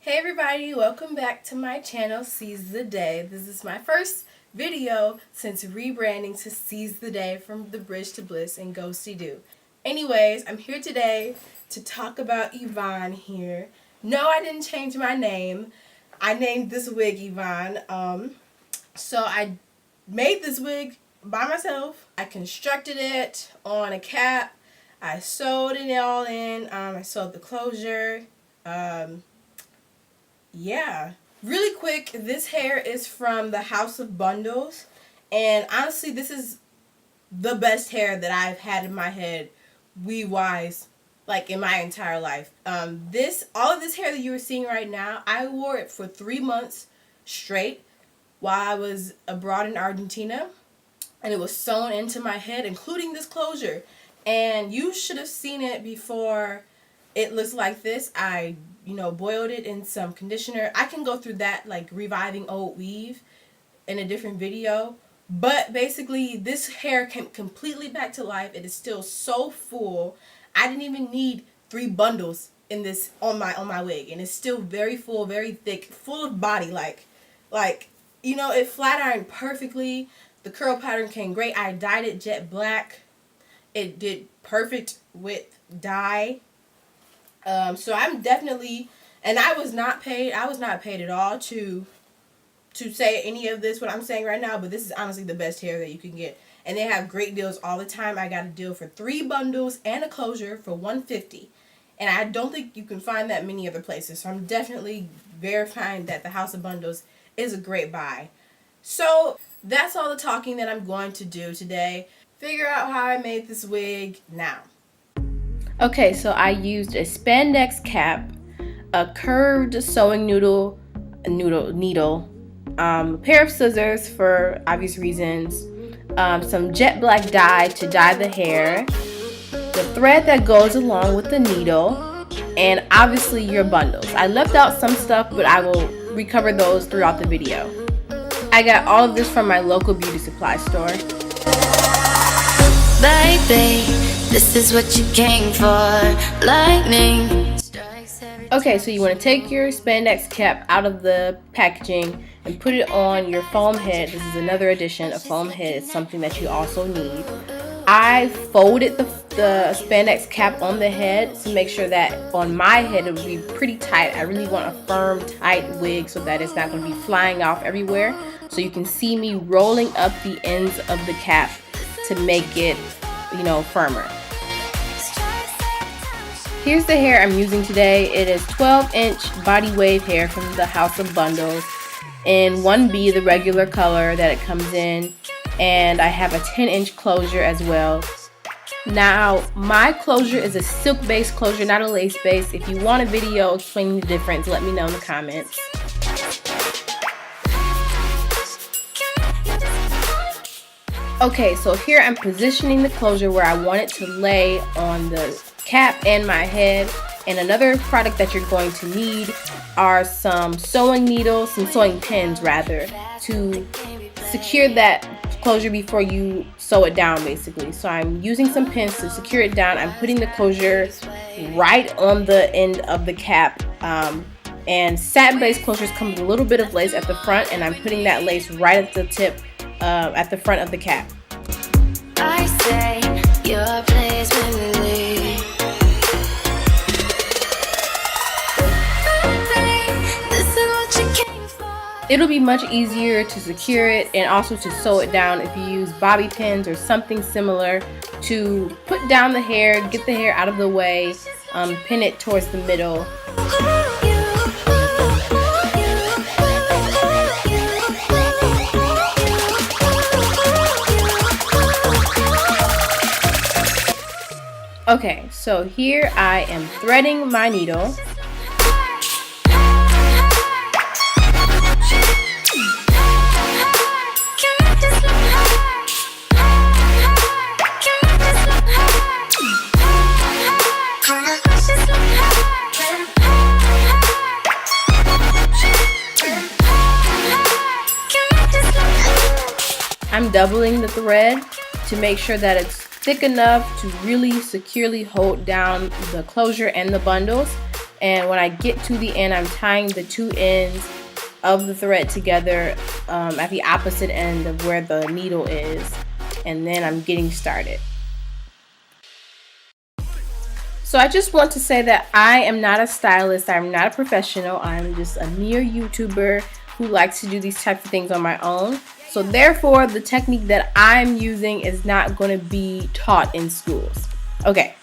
Hey everybody, welcome back to my channel, Seize the Day. This is my first video since rebranding to Seize the Day from The Bridge to Bliss and Ghosty Do. Anyways, I'm here today to talk about Yvonne here. No, I didn't change my name. I named this wig Yvonne. So I made this wig by myself. I constructed it on a cap. I sewed it all in. I sewed the closure. Yeah. Really quick, this hair is from the House of Bundles. And honestly, this is the best hair that I've had in my head, weave-wise, like in my entire life. All of this hair that you are seeing right now, I wore it for 3 months straight while I was abroad in Argentina. And it was sewn into my head, including this closure. And you should have seen it before it looks like this. I boiled it in some conditioner. I can go through that, like reviving old weave, in a different video. But basically, this hair came completely back to life. It is still so full. I didn't even need 3 bundles in this on my wig, and it's still very full, very thick, full of body. It flat ironed perfectly. The curl pattern came great. I dyed it jet black. It did perfect with dye. So I'm definitely, and I was not paid at all to say any of this, what I'm saying right now, but this is honestly the best hair that you can get. And they have great deals all the time. I got a deal for 3 bundles and a closure for $150. And I don't think you can find that many other places. So I'm definitely verifying that the House of Bundles is a great buy. So that's all the talking that I'm going to do today. Figure out how I made this wig now. Okay, so I used a spandex cap, a curved sewing needle, a pair of scissors for obvious reasons, some jet black dye to dye the hair, the thread that goes along with the needle, and obviously your bundles. I left out some stuff, but I will recover those throughout the video. I got all of this from my local beauty supply store. Baby, this is what you came for. Lightning. Okay, so you want to take your spandex cap out of the packaging and put it on your foam head. This is another addition. A foam head is something that you also need. I folded the spandex cap on the head to make sure that on my head it would be pretty tight. I really want a firm, tight wig so that it's not going to be flying off everywhere. So you can see me rolling up the ends of the cap to make it, firmer. Here's the hair I'm using today. It is 12-inch body wave hair from the House of Bundles in 1B, the regular color that it comes in, and I have a 10-inch closure as well. Now, my closure is a silk-based closure, not a lace-based. If you want a video explaining the difference, let me know in the comments. Okay, so here I'm positioning the closure where I want it to lay on the cap and my head. And another product that you're going to need are some sewing needles, some sewing pins rather, to secure that closure before you sew it down basically. So I'm using some pins to secure it down. I'm putting the closure right on the end of the cap. And satin-based closures come with a little bit of lace at the front, and I'm putting that lace right at the tip at the front of the cap. I say your place when we leave. This is what you came for. It'll be much easier to secure it and also to sew it down if you use bobby pins or something similar to put down the hair, get the hair out of the way, pin it towards the middle. Okay, so here I am threading my needle. I'm doubling the thread to make sure that it's thick enough to really securely hold down the closure and the bundles. And when I get to the end, I'm tying the two ends of the thread together at the opposite end of where the needle is, and then I'm getting started. So I just want to say that I am not a stylist, I'm not a professional, I'm just a mere YouTuber who likes to do these types of things on my own. So therefore, the technique that I'm using is not going to be taught in schools. Okay.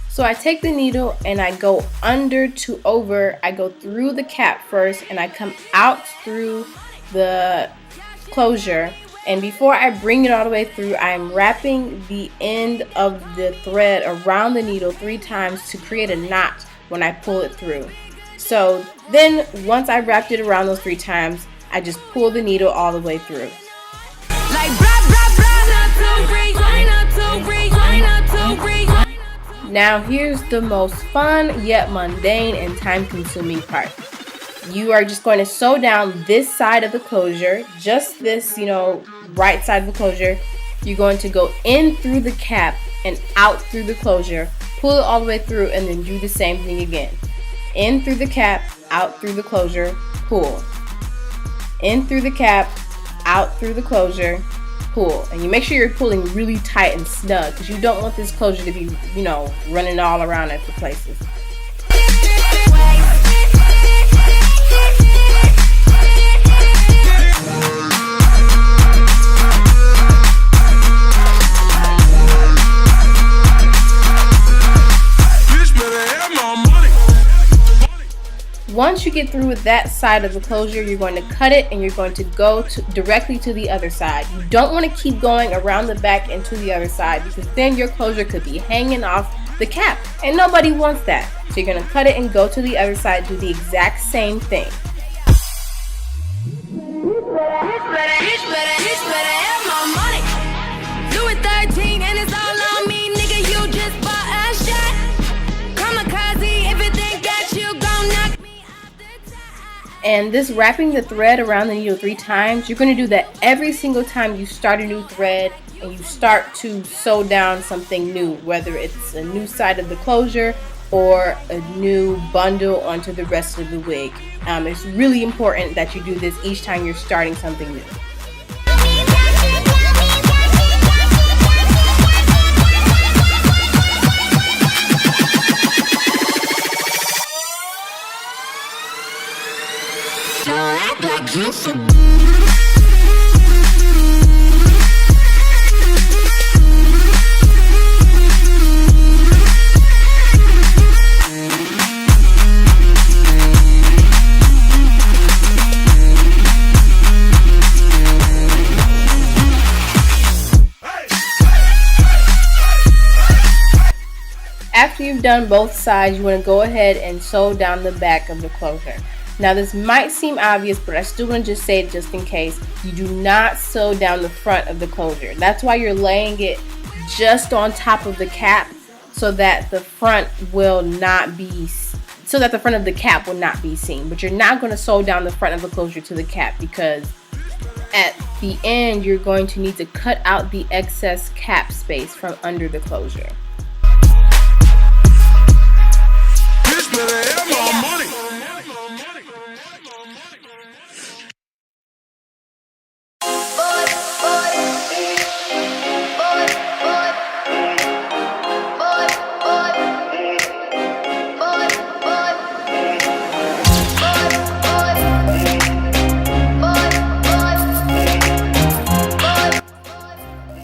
So I take the needle and I go under to over. I go through the cap first and I come out through the closure. And before I bring it all the way through, I'm wrapping the end of the thread around the needle 3 times to create a knot when I pull it through. So then once I wrapped it around those 3 times, I just pull the needle all the way through. Now here's the most fun yet mundane and time-consuming part. You are just going to sew down this side of the closure, just this, right side of the closure. You're going to go in through the cap and out through the closure, pull it all the way through, and then do the same thing again. In through the cap, out through the closure, pull. In through the cap, out through the closure, pull. And you make sure you're pulling really tight and snug because you don't want this closure to be, running all around at the places. Once you get through with that side of the closure, you're going to cut it and you're going to go directly to the other side. You don't want to keep going around the back and to the other side because then your closure could be hanging off the cap and nobody wants that. So you're going to cut it and go to the other side, do the exact same thing. And this wrapping the thread around the needle 3 times, you're going to do that every single time you start a new thread and you start to sew down something new, whether it's a new side of the closure or a new bundle onto the rest of the wig. It's really important that you do this each time you're starting something new. After you've done both sides, you want to go ahead and sew down the back of the closure. Now this might seem obvious, but I still want to just say it just in case. You do not sew down the front of the closure. That's why you're laying it just on top of the cap so that the front will not be, so that the front of the cap will not be seen. But you're not going to sew down the front of the closure to the cap because at the end you're going to need to cut out the excess cap space from under the closure.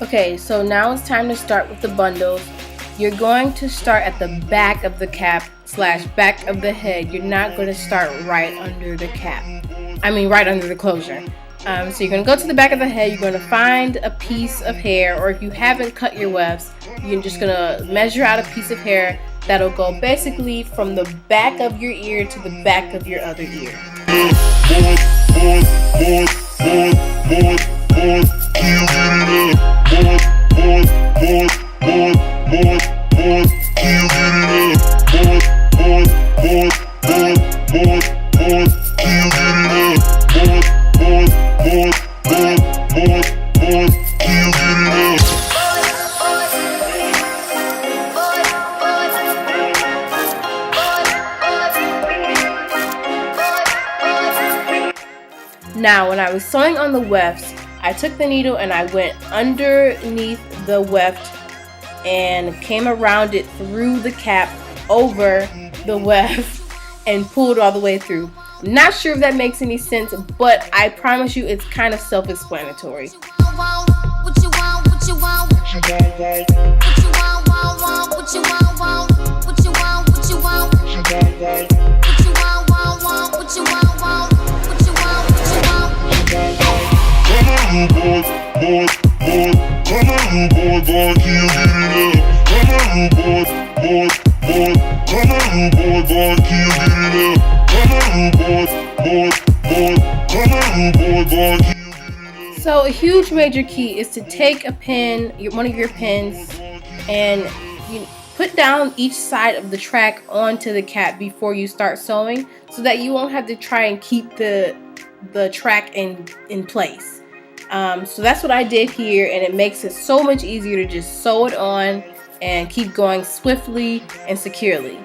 Okay, so now it's time to start with the bundles. You're going to start at the back of the cap / back of the head. You're not going to start right under the cap. Right under the closure. So you're going to go to the back of the head. You're going to find a piece of hair, or if you haven't cut your wefts, you're just going to measure out a piece of hair that'll go basically from the back of your ear to the back of your other ear. Now, when I was sewing on the wefts, I took the needle and I went underneath the weft and came around it through the cap over the weft and pulled all the way through. Not sure if that makes any sense, but I promise you it's kind of self-explanatory. So a huge major key is to take a pin, one of your pins, and you put down each side of the track onto the cap before you start sewing, so that you won't have to try and keep the track in place. So that's what I did here, and it makes it so much easier to just sew it on and keep going swiftly and securely.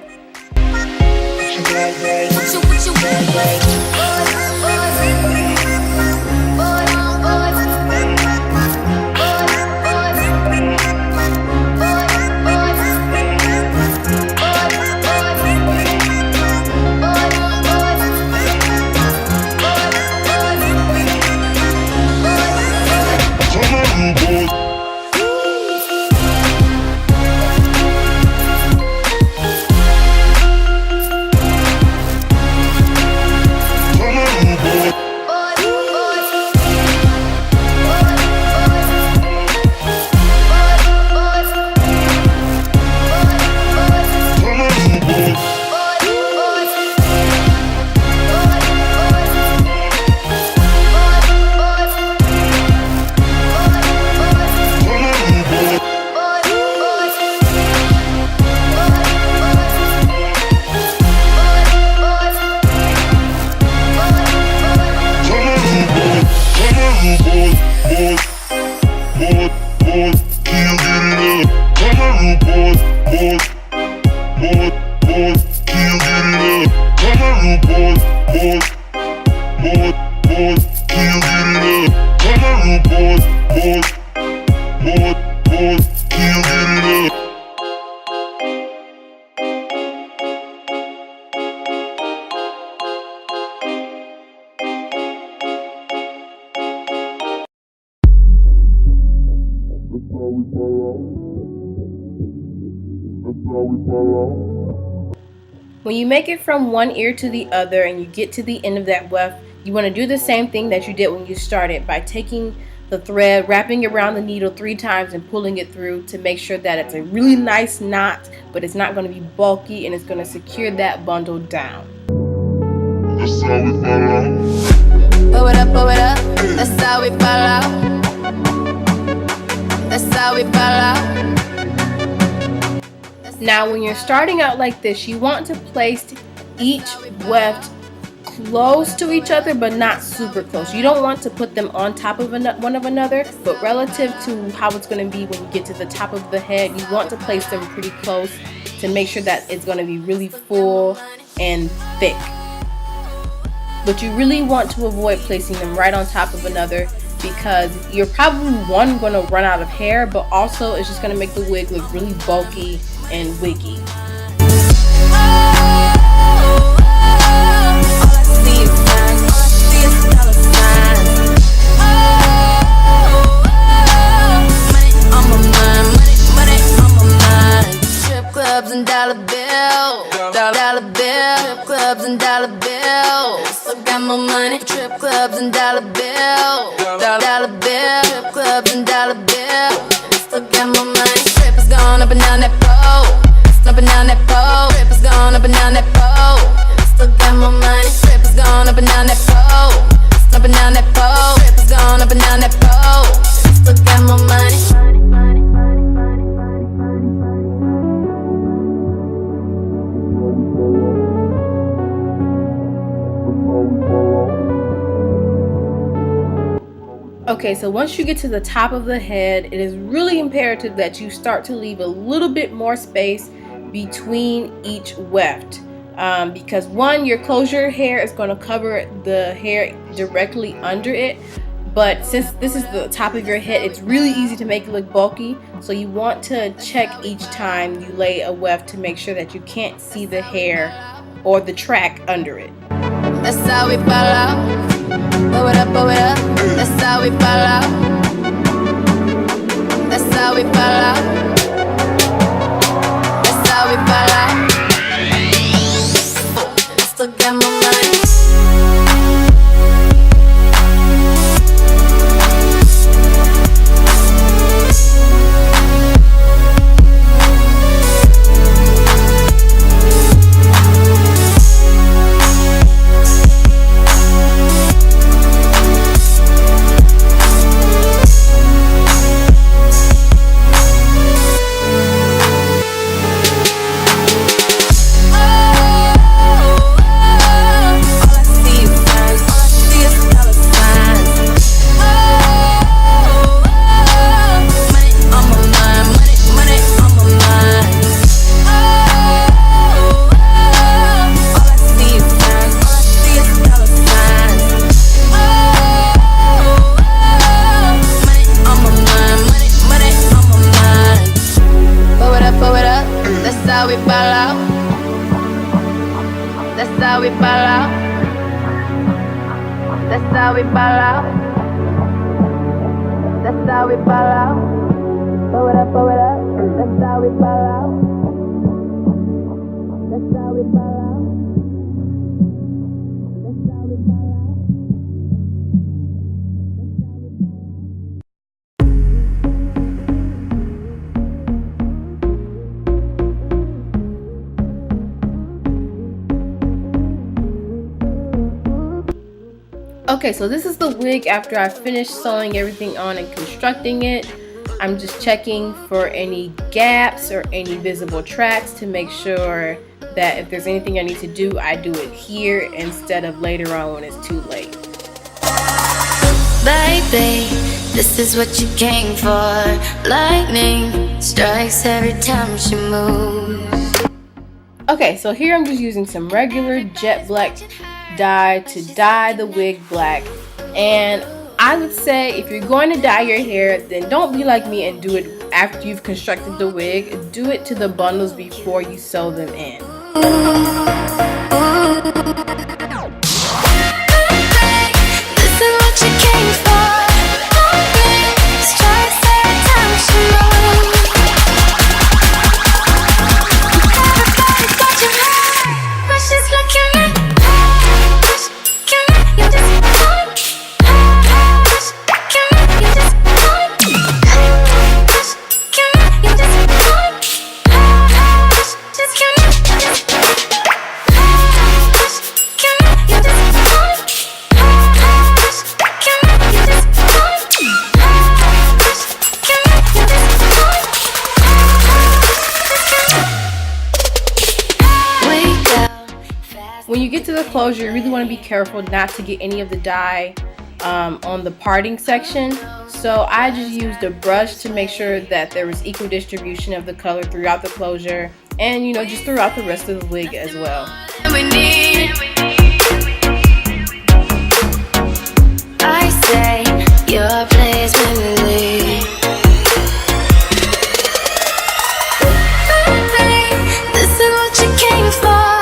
When you make it from one ear to the other and you get to the end of that weft, you want to do the same thing that you did when you started by taking the thread, wrapping it around the needle 3 times and pulling it through to make sure that it's a really nice knot, but it's not going to be bulky and it's going to secure that bundle down. That's how we fall out. Pull it up, that's how we fall out. That's how we fall out. Now when you're starting out like this, you want to place each weft close to each other but not super close. You don't want to put them on top of one of another, but relative to how it's going to be when you get to the top of the head, you want to place them pretty close to make sure that it's going to be really full and thick. But you really want to avoid placing them right on top of another, because you're probably one going to run out of hair, but also it's just going to make the wig look really bulky and wiggy. Clubs and dollar bills, dollar bill, clubs and dollar bills. Still got more money. Trip clubs and dollar bills, dollar bill, clubs and dollar bills. Still got more money. Trip is going up and down that pole, up and down that pole. Trip is going up and down that pole. Still got more money. Trip is going up and down that pole, up and down that pole. Trip is going up and down that pole. Still got more money. Okay, so once you get to the top of the head, it is really imperative that you start to leave a little bit more space between each weft. because one, your closure hair is going to cover the hair directly under it, but since this is the top of your head, it's really easy to make it look bulky. So you want to check each time you lay a weft to make sure that you can't see the hair or the track under it. That's how we ball out. Blow it up, blow it up. That's how we ball out. That's how we ball out. That's how we ball out. Still got my money. That's how we ball out. That's how we ball out. Blow it up, blow it up. That's how we ball out. That's how we ball out. That's how we ball out. Okay, so this is the wig after I finished sewing everything on and constructing it. I'm just checking for any gaps or any visible tracks to make sure that if there's anything I need to do, I do it here instead of later on when it's too late. Baby, this is what you came for. Lightning strikes every time she moves. Okay, so here I'm just using some regular jet black dye to dye the wig black, and I would say if you're going to dye your hair, then don't be like me and do it after you've constructed the wig. Do it to the bundles before you sew them in. This is what you came for. Lightning strikes every time she moves. Everybody's watching her, but she's looking at. When you get to the closure, you really want to be careful not to get any of the dye on the parting section. So I just used a brush to make sure that there was equal distribution of the color throughout the closure and, you know, just throughout the rest of the wig as well. I say your place when we leave. This is what you came for.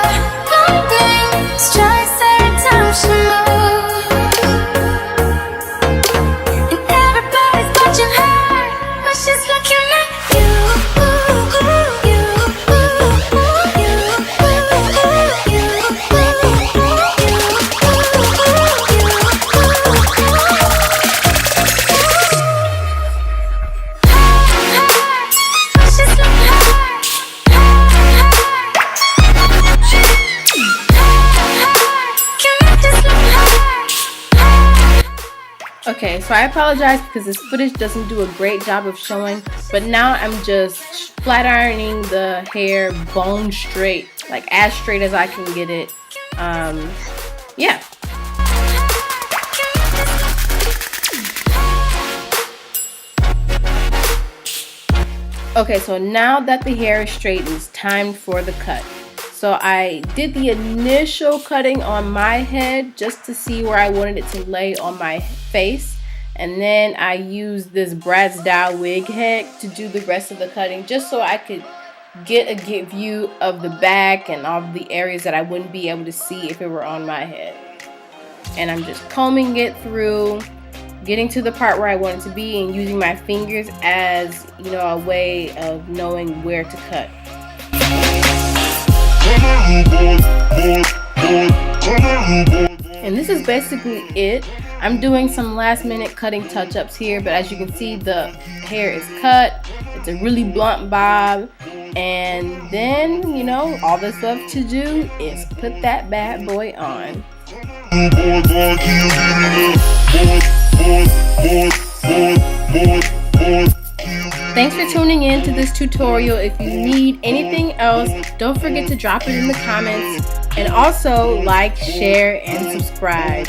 Lightning strikes every time she moves, and everybody's watching her, but she's looking at you. Okay, so I apologize because this footage doesn't do a great job of showing, but now I'm just flat ironing the hair bone straight, like as straight as I can get it. Yeah. Okay, so now that the hair is straight, it's time for the cut. So I did the initial cutting on my head just to see where I wanted it to lay on my face. And then I used this Brad's Dial wig head to do the rest of the cutting, just so I could get a good view of the back and all the areas that I wouldn't be able to see if it were on my head. And I'm just combing it through, getting to the part where I want it to be, and using my fingers as, you know, a way of knowing where to cut. And this is basically it. I'm doing some last minute cutting touch-ups here, but as you can see, the hair is cut. It's a really blunt bob. And then, you know, all that's left to do is put that bad boy on. Thanks for tuning in to this tutorial. If you need anything else, don't forget to drop it in the comments. And also like, share, and subscribe.